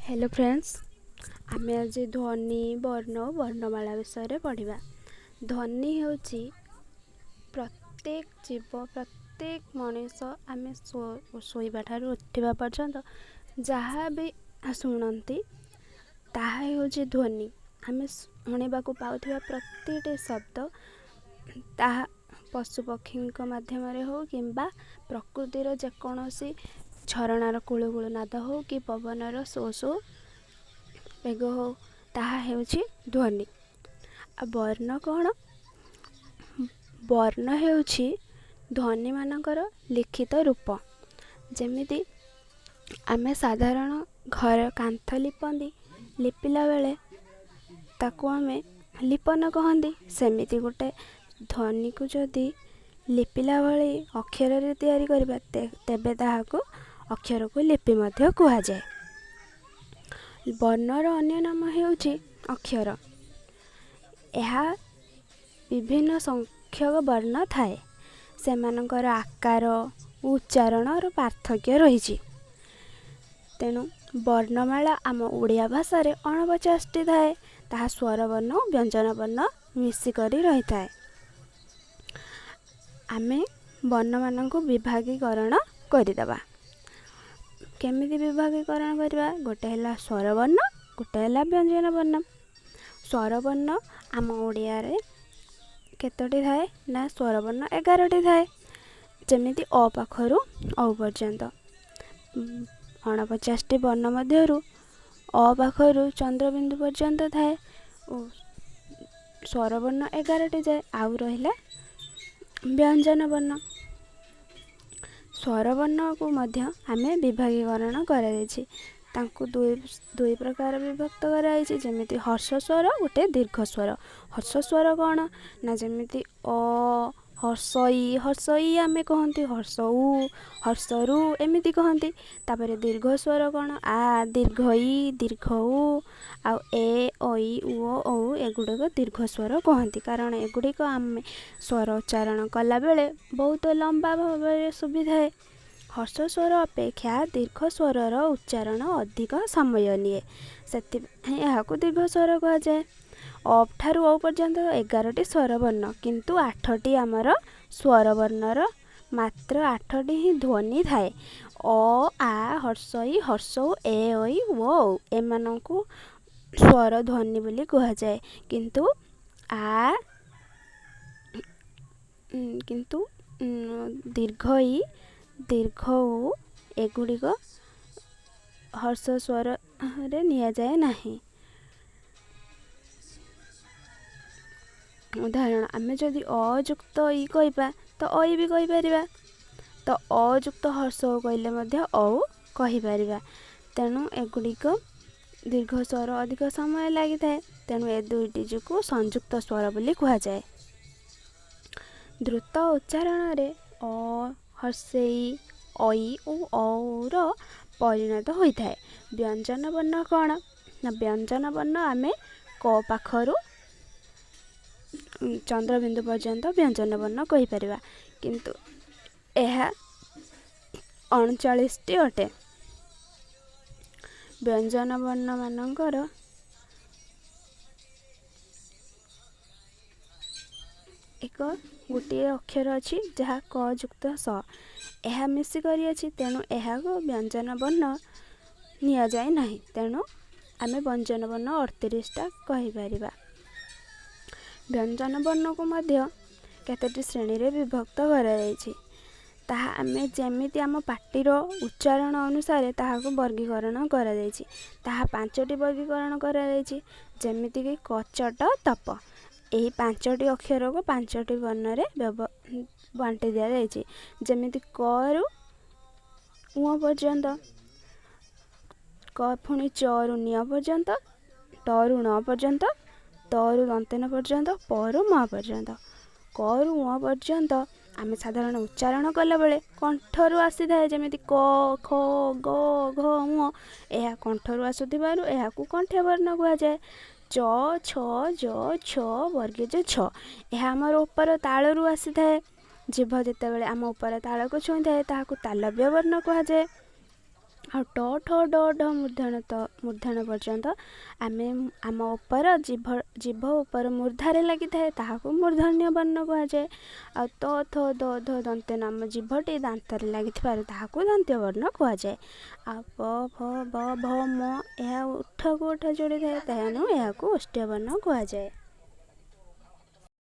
Hello friends, आमे आज ध्वनि वर्ण और वर्णमाला विषय पढ़ा। ध्वनि होची प्रत्येक जीव प्रत्येक मनीष आमे शोइबा ठारू उठिबा पर्यंत जहाँ भी शुणती ताहा होची ध्वनि। आमे शुणिबाकू पाउथिबा प्रतिटी शब्द ताहा पशुपक्षी माध्यम हो किंबा प्रकृतिर जेकोसी झरणार कुळुकुळु नाद हो कि पवनर सो सो मेघ हो ताहा हेउछि ध्वनि। वर्ण कौन? वर्ण हेउछि ध्वनि मानकर लिखित रूप। जेमिति आमे साधारण घर कांथ लिपिला बेले ताकू आमे लिपन कहंदी। सेमिति गोटे ध्वनि को जदि लिपिला भली अक्षर रे तैयारी करबा तेबे ताहाको अक्षर को लिपि मध्य कुहा जाए। वर्णर अन्य नाम हेउछि अक्षर। यह विभिन्न संख्यक वर्ण थाए। सेमानकर आकार उच्चारण और पार्थक्य रही। तेणु वर्णमाला आम ओडिया भाषा रे 49 टी थाए। ताहा स्वर वर्ण और व्यंजन वर्ण मिसिकरी रही थाए। आमे वर्ण मानक विभागीकरण करिदबा। केमिति विभागीकरण करबा? गोटे हला स्वर वर्ण, गोटे हला व्यंजन वर्ण। स्वर वर्ण आम ओडिया रे केतोटी थाए ना स्वर वर्ण 11 टी थाए। जेमिति अ पाखरु औ पर्यंत 49 टी वर्ण मध्यरु अ पाखरु चंद्रबिंदु पर्यंत थाए ओ स्वर वर्ण 11 टी जाए। आउ रहिला व्यंजन वर्ण। स्वर वर्ण को मध्य आमे विभागीकरण कराइछि। तांको दुई प्रकार विभक्त कराइछि। जेमिति हर्ष स्वर गोटे दीर्घ स्वर। हर्ष स्वर कौन ना जेमिति अ हर्षई आमे कहंती, हर्षऊ हर्षरु एमिति कहंती। तापरे दीर्घ स्वर कौन? आ दीर्घई दीर्घऊ आ ए ओई उ औ एगुड़िक दीर्घ स्वर कहंती। कारण एगुड़िक आमे स्वर उच्चारण कला बेले बहुत लंबा भाव सुविधा है। हर्ष स्वर अपेक्षा दीर्घ स्वरर उच्चारण अधिक समय निए। सेतिपय एहाकू दीर्घ स्वर कहा जाए। अ ठारू औ पर्यंत 11 टी स्वर वर्ण किंतु 8 टी आमर स्वर वर्णर मात्र 8 टी ही ध्वनि थाए। अ आ हर्षई हर्षऊ ए ओई ओ एमानंकू स्वर ध्वनि बोली कहा जाए। किंतु दीर्घई दीर्घऊ एगुड़िक हर्ष स्वर रे निया जाए नहीं। उदाहरण आमे जदि अयुक्त ई कहबा तो अई भी कहि परिबा। तो अयुक्त हर्ष कहले मध्य औ कहि परिबा। तेणु एगुड़िक दीर्घ स्वर अधिक समय लगी थाए। तेणु ए दुईटी को संयुक्त स्वर बोली कहा जाए। द्रुत उच्चारण रे अ हर्षई ओई और और परिणत होता है। व्यंजन वर्ण कौन ना? व्यंजन वर्ण आमे क पाखरु चंद्रबिंदु पर्यंत व्यंजन वर्ण कहि परिबा। किंतु एहा 39 टी अटे। व्यंजन वर्ण मानकर एक गोटे अक्षर अच्छी जहाँ क युक्त स यह मिसिकरी अच्छी। तेणु यह व्यंजन वर्ण निया जाए नहीं। तेणु आमे व्यंजन वर्ण 38 टा कहि परिबा। व्यंजन वर्ण को मध्य केतोटी श्रेणी रे विभक्त करा जायछि। ताहा आमे जेमिति आम पाटीर उच्चारण अनुसार ताहाको वर्गीकरण करा जायछि। ताहा 5टी वर्गीकरण करा जायछि। जेमिति कि कचट तप एही 5टी अक्षर को 5टी वर्ण रे बांटी दिया जायछि। जेमिति क रु उ पर्यंत, क पुणी च रु न्य पर्यंत, ट रु ण पर्यंत, त रु दंतेन पर्यंत, प रु म पर्यंत। क रु उ पर्यंत आमे साधारण उच्चारण कला बेले कंठरु आसी थाए। जेमिति क ख ग घ ङ एहा कंठरु आसुथिबारु एहाकू कंठ्य वर्ण कहा जाए। च छ ज छ वर्गे ज छ एहा हमर ऊपर तालरू आसी थाए। जीभ जेतेबेले आम ऊपर ताल को छुई थाए ताहाकू तालव्य वर्ण कहा जाए। ଆଉ ଟ ଠ ଡ ଢ ମୂର୍ଧନ ପର୍ଯ୍ୟନ୍ତ ଆମେ ଆମ ଉପର ଜିଭ ଉପର ମୂର୍ଦ୍ଧାରେ ଲାଗିଥାଏ, ତାହାକୁ ମୂର୍ଦ୍ଧନ୍ୟ ବର୍ଣ୍ଣ କୁହାଯାଏ। ଆଉ ତ ଥ ଦ ଧ ଦନ୍ତେ ନାମ ଜିଭଟି ଦାନ୍ତରେ ଲାଗିଥିବାରୁ ତାହାକୁ ଦନ୍ତ୍ୟ ବର୍ଣ୍ଣ କୁହାଯାଏ। ଆଉ ପ ଫ ବ ଭ ମ ଏହା ଓଠକୁ ଓଠ ଯୋଡ଼ିଥାଏ, ତେଣୁ ଏହାକୁ ଓଷ୍ଠ୍ୟ ବର୍ଣ୍ଣ କୁହାଯାଏ।